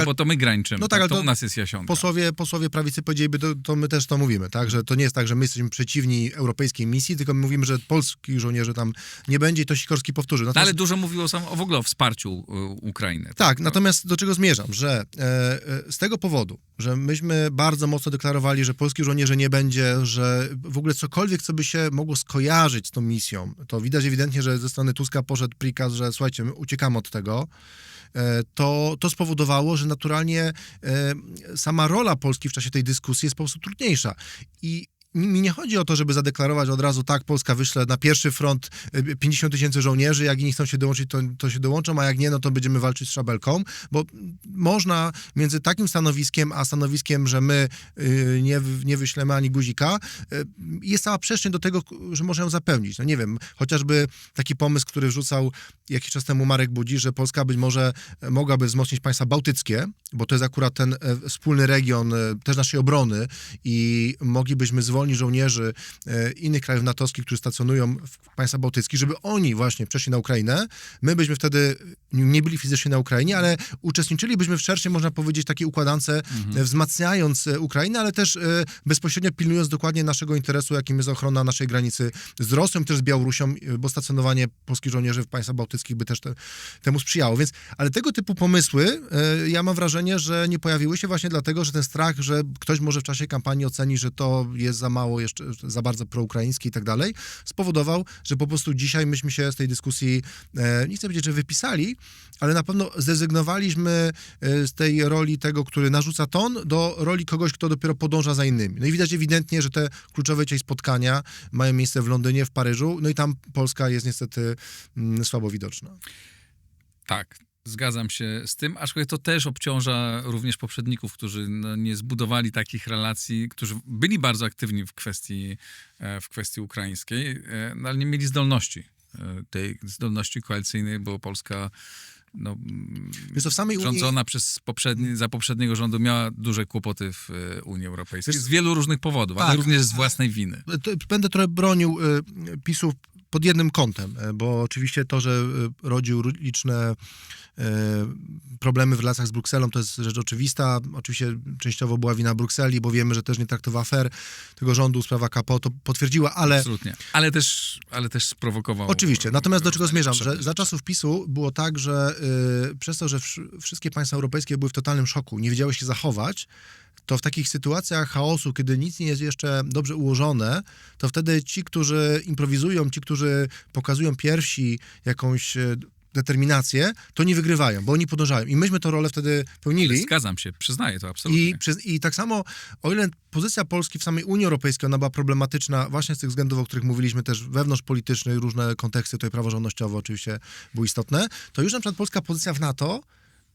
bo to my graniczymy. No tak, ale to to u nas jest jasionka. Posłowie prawicy powiedzieliby, to my też to mówimy, tak? Że to nie jest tak, że my jesteśmy przeciwni europejskiej misji, tylko my mówimy, że polskich żołnierzy tam nie będzie i to Sikorski powtórzy. No, ale dużo mówiło w ogóle o wsparciu Ukrainy. Tak, natomiast do czego zmierzam, że z tego powodu, że myśmy bardzo mocno deklarowali, że polskich żołnierzy nie będzie, że w ogóle cokolwiek, co by się mogło skojarzyć z tą misją, to widać ewidentnie, że ze strony Tuska poszedł prikaz, że słuchajcie, my uciekamy od tego, to spowodowało, że naturalnie sama rola Polski w czasie tej dyskusji jest po prostu trudniejsza. I mi nie chodzi o to, żeby zadeklarować od razu, tak, Polska wyśle na pierwszy front 50 000 żołnierzy, jak inni chcą się dołączyć, to się dołączą, a jak nie, no to będziemy walczyć z szabelką, bo można między takim stanowiskiem, a stanowiskiem, że my nie wyślemy ani guzika, jest cała przestrzeń do tego, że można ją zapełnić. No nie wiem, chociażby taki pomysł, który wrzucał jakiś czas temu Marek Budzi, że Polska być może mogłaby wzmocnić państwa bałtyckie, bo to jest akurat ten wspólny region też naszej obrony i moglibyśmy zwolnić żołnierzy innych krajów natowskich, którzy stacjonują w państwach bałtyckich, żeby oni właśnie przeszli na Ukrainę. My byśmy wtedy nie byli fizycznie na Ukrainie, ale uczestniczylibyśmy w szerszej, można powiedzieć, takiej układance, wzmacniając Ukrainę, ale też bezpośrednio pilnując dokładnie naszego interesu, jakim jest ochrona naszej granicy z Rosją i też z Białorusią, bo stacjonowanie polskich żołnierzy w państwach bałtyckich by też temu sprzyjało. Więc, ale tego typu pomysły, ja mam wrażenie, że nie pojawiły się właśnie dlatego, że ten strach, że ktoś może w czasie kampanii oceni, że to jest za mało jeszcze, za bardzo proukraińskie i tak dalej, spowodował, że po prostu dzisiaj myśmy się z tej dyskusji, nie chcę powiedzieć, że wypisali, ale na pewno zrezygnowaliśmy z tej roli tego, który narzuca ton, do roli kogoś, kto dopiero podąża za innymi. No i widać ewidentnie, że te kluczowe dzisiaj spotkania mają miejsce w Londynie, w Paryżu, no i tam Polska jest niestety słabo widoczna. Tak. Zgadzam się z tym, aczkolwiek to też obciąża również poprzedników, którzy nie zbudowali takich relacji, którzy byli bardzo aktywni w kwestii ukraińskiej, ale nie mieli tej zdolności koalicyjnej, bo Polska Wiesz co, w samej rządzona za poprzedniego rządu miała duże kłopoty w Unii Europejskiej. Z wielu różnych powodów, ale również z własnej winy. Będę trochę bronił PiS-u pod jednym kątem, bo oczywiście to, że rodził liczne problemy w relacjach z Brukselą, to jest rzecz oczywista. Oczywiście częściowo była wina Brukseli, bo wiemy, że też nie traktowała fair tego rządu, sprawa KPO to potwierdziła, ale... Absolutnie. Ale też sprowokował... Oczywiście. Natomiast do czego zmierzam? Że za czasów PiS-u było tak, że przez to, że wszystkie państwa europejskie były w totalnym szoku, nie wiedziały się zachować, to w takich sytuacjach chaosu, kiedy nic nie jest jeszcze dobrze ułożone, to wtedy ci, którzy improwizują, ci, którzy pokazują piersi jakąś determinację, to nie wygrywają, bo oni podążają. I myśmy tę rolę wtedy pełnili. Zgadzam się, przyznaję to absolutnie. I tak samo, o ile pozycja Polski w samej Unii Europejskiej, ona była problematyczna właśnie z tych względów, o których mówiliśmy, też wewnątrzpolitycznych, różne konteksty tutaj praworządnościowe oczywiście były istotne, to już na przykład polska pozycja w NATO,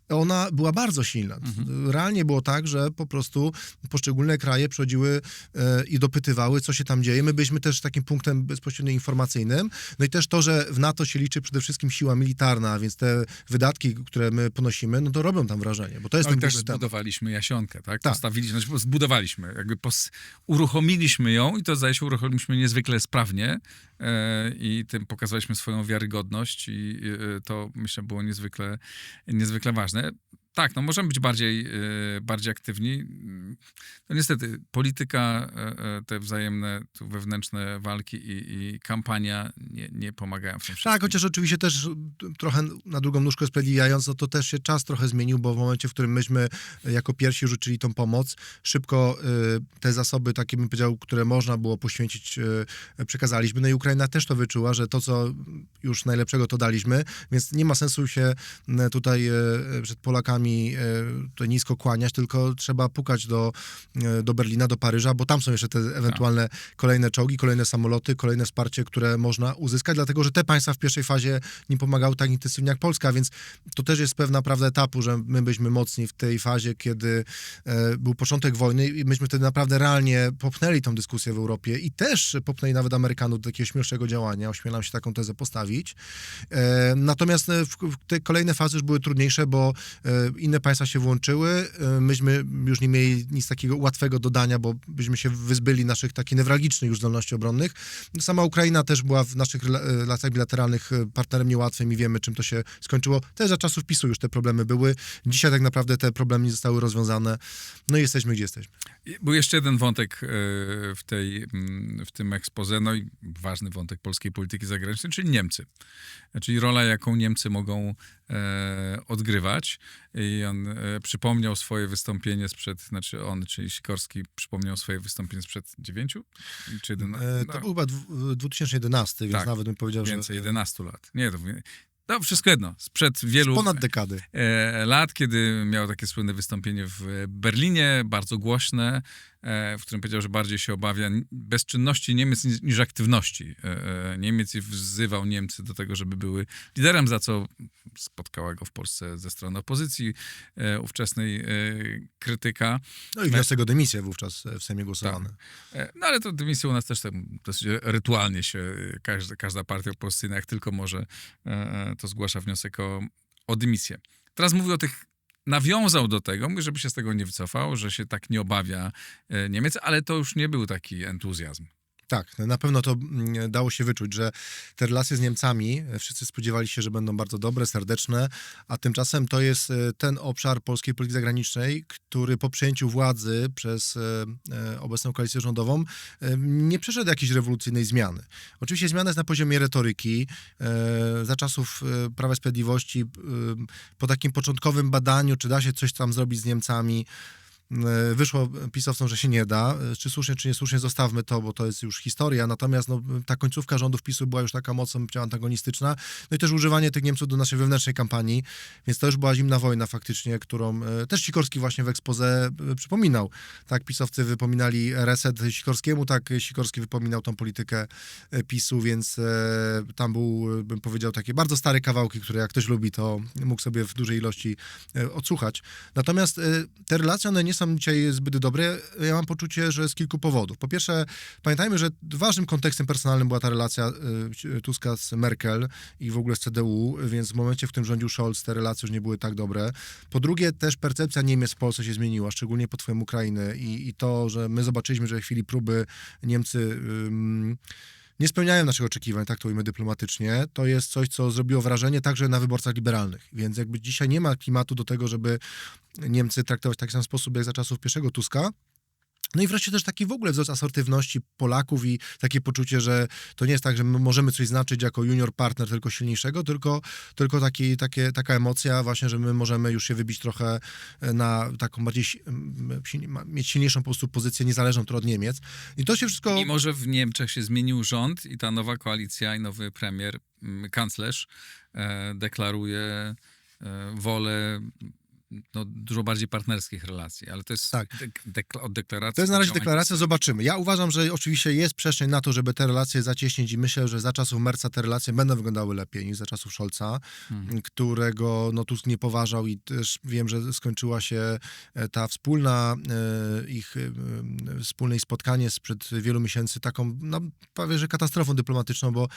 ona była bardzo silna. Realnie było tak, że po prostu poszczególne kraje przychodziły i dopytywały, co się tam dzieje. My byliśmy też takim punktem bezpośrednio informacyjnym. No i też to, że w NATO się liczy przede wszystkim siła militarna, więc te wydatki, które my ponosimy, no to robią tam wrażenie, bo to jest ten też główny temat. zbudowaliśmy Jasionkę, tak? Tak. Zbudowaliśmy, uruchomiliśmy ją i to zdaje się uruchomiliśmy niezwykle sprawnie i tym pokazaliśmy swoją wiarygodność i to myślę było niezwykle ważne. Tak, no możemy być bardziej aktywni. No niestety, polityka, te wzajemne tu wewnętrzne walki i kampania nie pomagają w tym wszystkim. Tak, chociaż oczywiście też trochę na drugą nóżkę usprawiedliwiając, no to też się czas trochę zmienił, bo w momencie, w którym myśmy jako pierwsi rzucili tą pomoc, szybko te zasoby, takie bym powiedział, które można było poświęcić, przekazaliśmy. No i Ukraina też to wyczuła, że to, co już najlepszego, to daliśmy, więc nie ma sensu się tutaj przed Polakami tutaj nisko kłaniać, tylko trzeba pukać do Berlina, do Paryża, bo tam są jeszcze te ewentualne kolejne czołgi, kolejne samoloty, kolejne wsparcie, które można uzyskać, dlatego że te państwa w pierwszej fazie nie pomagały tak intensywnie jak Polska, więc to też jest pewna prawda etapu, że my byliśmy mocni w tej fazie, kiedy był początek wojny i myśmy wtedy naprawdę realnie popchnęli tą dyskusję w Europie i też popchnęli nawet Amerykanów do takiego śmielszego działania, ośmielam się taką tezę postawić. Natomiast te kolejne fazy już były trudniejsze, bo inne państwa się włączyły, myśmy już nie mieli nic takiego łatwego dodania, bo byśmy się wyzbyli naszych takich newralgicznych już zdolności obronnych. Sama Ukraina też była w naszych relacjach bilateralnych partnerem niełatwym i wiemy, czym to się skończyło. Też za czasów PiS-u już te problemy były. Dzisiaj tak naprawdę te problemy nie zostały rozwiązane. No i jesteśmy, gdzie jesteśmy. Był jeszcze jeden wątek w tym exposé, no i ważny wątek polskiej polityki zagranicznej, czyli Niemcy. Czyli rola, jaką Niemcy mogą odgrywać. I on przypomniał swoje wystąpienie czyli Sikorski przypomniał swoje wystąpienie sprzed 9 czy 11? To był chyba 2011, więc Tak, nawet bym powiedział, więcej, że 11 lat. Nie, to wszystko jedno. Sprzed wielu ponad dekady. lat, kiedy miał takie słynne wystąpienie w Berlinie, bardzo głośne, w którym powiedział, że bardziej się obawia bezczynności Niemiec niż aktywności Niemiec i wzywał Niemcy do tego, żeby były liderem, za co spotkała go w Polsce ze strony opozycji ówczesnej krytyka. No i wniosek o dymisję wówczas w Sejmie głosowany. No ale to dymisja u nas też tak dosyć rytualnie się każda partia opozycyjna, jak tylko może, to zgłasza wniosek o dymisję. Teraz mówię o tych nawiązał do tego, mówi, żeby się z tego nie wycofał, że się tak nie obawia Niemiec, ale to już nie był taki entuzjazm. Tak, na pewno to dało się wyczuć, że te relacje z Niemcami, wszyscy spodziewali się, że będą bardzo dobre, serdeczne, a tymczasem to jest ten obszar polskiej polityki zagranicznej, który po przejęciu władzy przez obecną koalicję rządową nie przeszedł jakiejś rewolucyjnej zmiany. Oczywiście zmiana jest na poziomie retoryki. Za czasów Prawa i Sprawiedliwości, po takim początkowym badaniu, czy da się coś tam zrobić z Niemcami, wyszło pisowcom, że się nie da. Czy słusznie, czy niesłusznie, zostawmy to, bo to jest już historia. Natomiast ta końcówka rządów PiS-u była już taka mocno antagonistyczna. No i też używanie tych Niemców do naszej wewnętrznej kampanii. Więc to już była zimna wojna faktycznie, którą też Sikorski właśnie w exposé przypominał. Tak, pisowcy wypominali reset Sikorskiemu, tak Sikorski wypominał tą politykę PiS-u, więc tam był, bym powiedział, takie bardzo stare kawałki, które jak ktoś lubi, to mógł sobie w dużej ilości odsłuchać. Natomiast te relacje, one nie są dzisiaj zbyt dobre. Ja mam poczucie, że z kilku powodów. Po pierwsze, pamiętajmy, że ważnym kontekstem personalnym była ta relacja Tuska z Merkel i w ogóle z CDU, więc w momencie, w którym rządził Scholz, te relacje już nie były tak dobre. Po drugie, też percepcja Niemiec w Polsce się zmieniła, szczególnie pod wpływem Ukrainy i to, że my zobaczyliśmy, że w chwili próby Niemcy nie spełniają naszych oczekiwań, tak to ujmę dyplomatycznie, to jest coś, co zrobiło wrażenie także na wyborcach liberalnych. Więc jakby dzisiaj nie ma klimatu do tego, żeby Niemcy traktować w taki sam sposób, jak za czasów pierwszego Tuska. No i wreszcie też taki w ogóle wzrost asertywności Polaków i takie poczucie, że to nie jest tak, że my możemy coś znaczyć jako junior partner tylko silniejszego, tylko taka emocja właśnie, że my możemy już się wybić trochę na taką bardziej, mieć silniejszą po prostu pozycję niezależną od Niemiec. I to się wszystko... Mimo, że w Niemczech się zmienił rząd i ta nowa koalicja i nowy premier, kanclerz deklaruje wolę dużo bardziej partnerskich relacji, ale to jest tak. od deklaracji. To jest na razie deklaracja, zobaczymy. Ja uważam, że oczywiście jest przestrzeń na to, żeby te relacje zacieśnić i myślę, że za czasów Merca te relacje będą wyglądały lepiej niż za czasów Scholza, którego Tusk nie poważał i też wiem, że skończyła się ta wspólne spotkanie sprzed wielu miesięcy taką, prawie że katastrofą dyplomatyczną, bo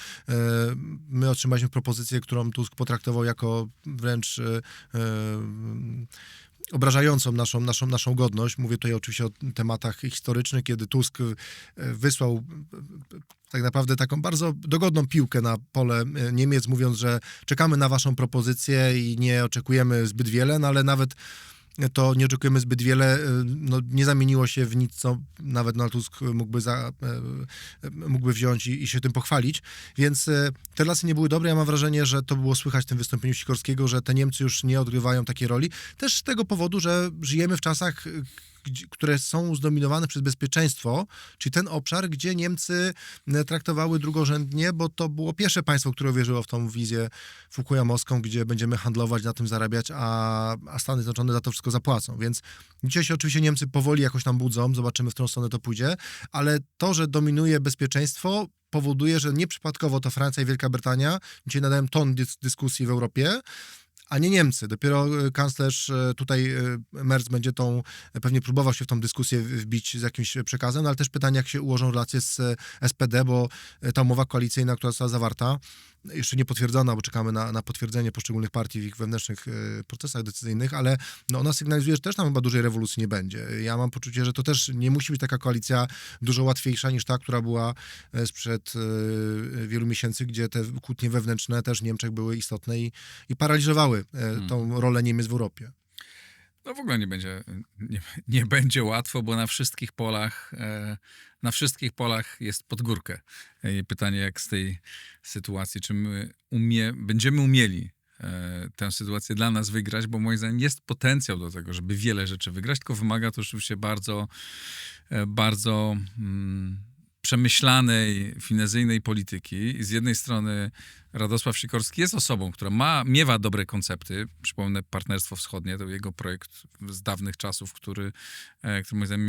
my otrzymaliśmy propozycję, którą Tusk potraktował jako wręcz obrażającą naszą godność. Mówię tutaj oczywiście o tematach historycznych, kiedy Tusk wysłał tak naprawdę taką bardzo dogodną piłkę na pole Niemiec, mówiąc, że czekamy na waszą propozycję i nie oczekujemy zbyt wiele, no ale nawet to nie oczekujemy zbyt wiele, no, nie zamieniło się w nic, co nawet Donald Tusk mógłby wziąć i się tym pochwalić. Więc te relacje nie były dobre. Ja mam wrażenie, że to było słychać w tym wystąpieniu Sikorskiego, że te Niemcy już nie odgrywają takiej roli. Też z tego powodu, że żyjemy w czasach, które są zdominowane przez bezpieczeństwo, czyli ten obszar, gdzie Niemcy traktowały drugorzędnie, bo to było pierwsze państwo, które wierzyło w tą wizję fukuyamowską, gdzie będziemy handlować, na tym zarabiać, a Stany Zjednoczone za to wszystko zapłacą. Więc dzisiaj się oczywiście Niemcy powoli jakoś tam budzą, zobaczymy, w którą stronę to pójdzie, ale to, że dominuje bezpieczeństwo, powoduje, że nieprzypadkowo to Francja i Wielka Brytania dzisiaj nadają ton dyskusji w Europie, a nie Niemcy. Dopiero kanclerz tutaj Merz będzie pewnie próbował się w tą dyskusję wbić z jakimś przekazem, no ale też pytanie, jak się ułożą relacje z SPD, bo ta umowa koalicyjna, która została zawarta, jeszcze nie potwierdzona, bo czekamy na potwierdzenie poszczególnych partii w ich wewnętrznych procesach decyzyjnych, ale no ona sygnalizuje, że też tam chyba dużej rewolucji nie będzie. Ja mam poczucie, że to też nie musi być taka koalicja dużo łatwiejsza niż ta, która była sprzed wielu miesięcy, gdzie te kłótnie wewnętrzne też w Niemczech były istotne i paraliżowały tą rolę Niemiec w Europie. No w ogóle nie będzie łatwo, bo na wszystkich polach jest pod górkę. I pytanie, jak z tej sytuacji, czy my będziemy umieli tę sytuację dla nas wygrać, bo moim zdaniem jest potencjał do tego, żeby wiele rzeczy wygrać, tylko wymaga to rzeczywiście bardzo, bardzo przemyślanej, finezyjnej polityki. I z jednej strony Radosław Sikorski jest osobą, która miewa dobre koncepty. Przypomnę Partnerstwo Wschodnie, to jego projekt z dawnych czasów, który moim zdaniem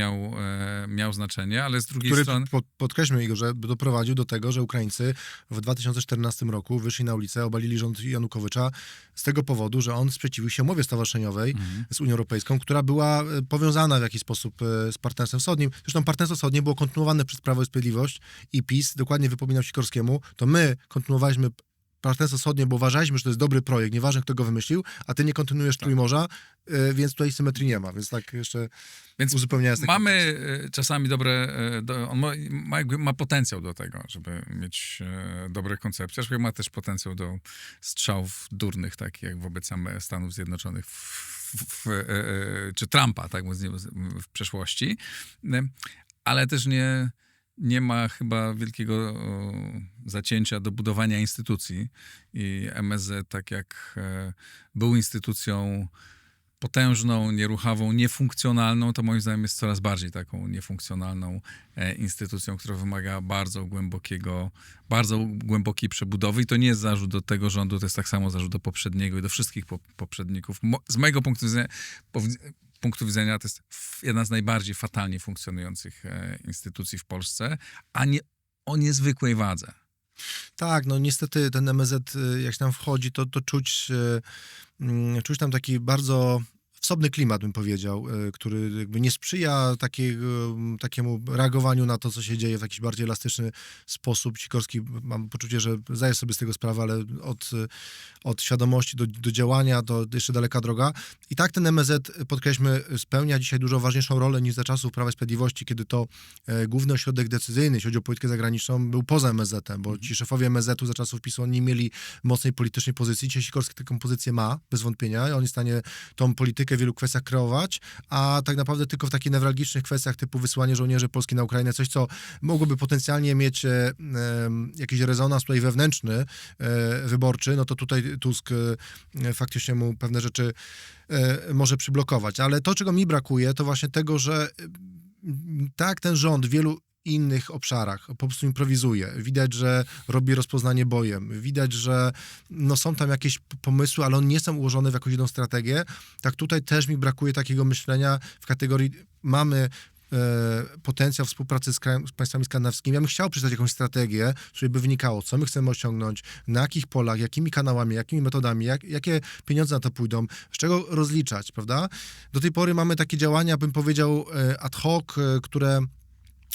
miał znaczenie, ale z drugiej strony... Podkreślmy jego, że doprowadził do tego, że Ukraińcy w 2014 roku wyszli na ulicę, obalili rząd Janukowycza z tego powodu, że on sprzeciwił się umowie stowarzyszeniowej z Unią Europejską, która była powiązana w jakiś sposób z Partnerstwem Wschodnim. Zresztą Partnerstwo Wschodnie było kontynuowane przez Prawo i Sprawiedliwość i PiS, dokładnie wypominał Sikorskiemu, to my kontynuowaliśmy Partnerstwo Wschodnie, bo uważaliśmy, że to jest dobry projekt, nieważne kto go wymyślił, a ty nie kontynuujesz Trójmorza, więc tutaj symetrii nie ma, więc tak jeszcze uzupełniając. Mamy czasami on ma potencjał do tego, żeby mieć dobre koncepcje, aczkolwiek ma też potencjał do strzałów durnych, takich jak wobec Stanów Zjednoczonych czy Trumpa, tak w przeszłości, ale też nie ma chyba wielkiego zacięcia do budowania instytucji i MSZ, tak jak był instytucją potężną, nieruchową, niefunkcjonalną, to moim zdaniem jest coraz bardziej taką niefunkcjonalną instytucją, która wymaga bardzo głębokiej przebudowy i to nie jest zarzut do tego rządu, to jest tak samo zarzut do poprzedniego i do wszystkich poprzedników. Z mojego punktu widzenia to jest jedna z najbardziej fatalnie funkcjonujących instytucji w Polsce, a nie o niezwykłej wadze. Tak, no niestety ten MSZ, jak się tam wchodzi, to czuć tam taki bardzo wsobny klimat, bym powiedział, który jakby nie sprzyja takiemu reagowaniu na to, co się dzieje w jakiś bardziej elastyczny sposób. Sikorski, mam poczucie, że zdaje sobie z tego sprawę, ale od świadomości do działania to jeszcze daleka droga. I tak ten MSZ, podkreślmy, spełnia dzisiaj dużo ważniejszą rolę niż za czasów Prawa i Sprawiedliwości, kiedy to główny ośrodek decyzyjny, jeśli chodzi o politykę zagraniczną, był poza MSZ-em, bo ci szefowie MSZ-u za czasów PiS-u nie mieli mocnej politycznej pozycji. Dzisiaj Sikorski taką pozycję ma, bez wątpienia, i on jest w stanie tą politykę w wielu kwestiach kreować, a tak naprawdę tylko w takich newralgicznych kwestiach typu wysyłanie żołnierzy Polski na Ukrainę, coś, co mogłoby potencjalnie mieć jakiś rezonans tutaj wewnętrzny, wyborczy, no to tutaj Tusk faktycznie mu pewne rzeczy może przyblokować. Ale to, czego mi brakuje, to właśnie tego, że tak ten rząd w wielu innych obszarach po prostu improwizuje. Widać, że robi rozpoznanie bojem. Widać, że no, są tam jakieś pomysły, ale one nie są ułożone w jakąś jedną strategię. Tak tutaj też mi brakuje takiego myślenia w kategorii mamy potencjał współpracy z państwami skandynawskimi. Ja bym chciał przeczytać jakąś strategię, z której by wynikało, co my chcemy osiągnąć, na jakich polach, jakimi kanałami, jakimi metodami, jakie pieniądze na to pójdą, z czego rozliczać, prawda? Do tej pory mamy takie działania, bym powiedział, ad hoc, które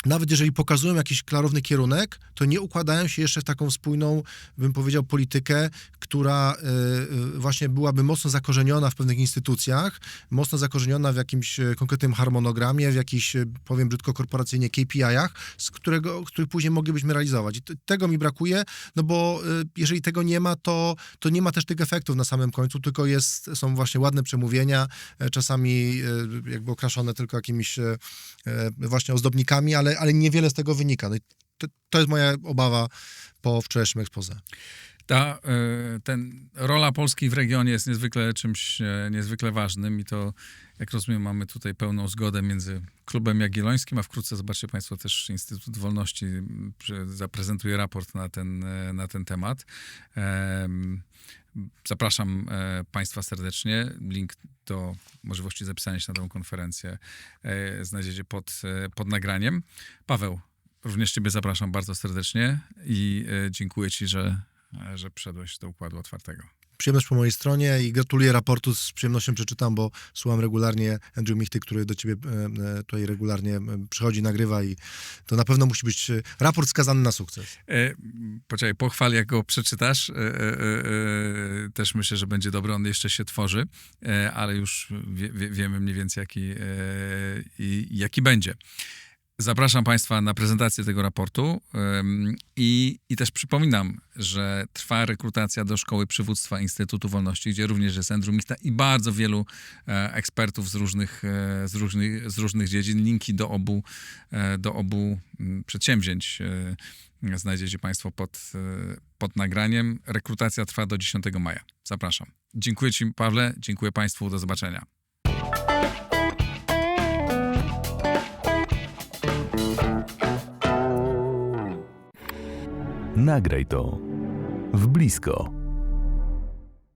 nawet jeżeli pokazują jakiś klarowny kierunek, to nie układają się jeszcze w taką spójną, bym powiedział, politykę, która właśnie byłaby mocno zakorzeniona w pewnych instytucjach, mocno zakorzeniona w jakimś konkretnym harmonogramie, w jakichś, powiem brzydko, korporacyjnie KPI-ach, który później moglibyśmy realizować. I tego mi brakuje, no bo jeżeli tego nie ma, to nie ma też tych efektów na samym końcu, tylko są właśnie ładne przemówienia, czasami jakby okraszone tylko jakimiś właśnie ozdobnikami, ale niewiele z tego wynika. No i to jest moja obawa po wczorajszym exposé. Rola Polski w regionie jest czymś niezwykle ważnym i to, jak rozumiem, mamy tutaj pełną zgodę między Klubem Jagiellońskim, a wkrótce, zobaczcie Państwo, też Instytut Wolności zaprezentuje raport na ten temat. Zapraszam Państwa serdecznie. Link do możliwości zapisania się na tę konferencję znajdziecie pod nagraniem. Paweł, również Ciebie zapraszam bardzo serdecznie i dziękuję Ci, że wszedłeś do Układu Otwartego. Przyjemność po mojej stronie i gratuluję raportu, z przyjemnością przeczytam, bo słucham regularnie Andrew Michty, który do ciebie tutaj regularnie przychodzi, nagrywa i to na pewno musi być raport skazany na sukces. Poczekaj, pochwal, jak go przeczytasz. Też myślę, że będzie dobry, on jeszcze się tworzy, ale już wiemy mniej więcej jaki będzie. Zapraszam Państwa na prezentację tego raportu i też przypominam, że trwa rekrutacja do Szkoły Przywództwa Instytutu Wolności, gdzie również jest Andrew Michta i bardzo wielu ekspertów z różnych dziedzin. Linki do obu przedsięwzięć znajdziecie Państwo pod nagraniem. Rekrutacja trwa do 10 maja. Zapraszam. Dziękuję Ci, Pawle, dziękuję Państwu, do zobaczenia. Nagraj to w blisko.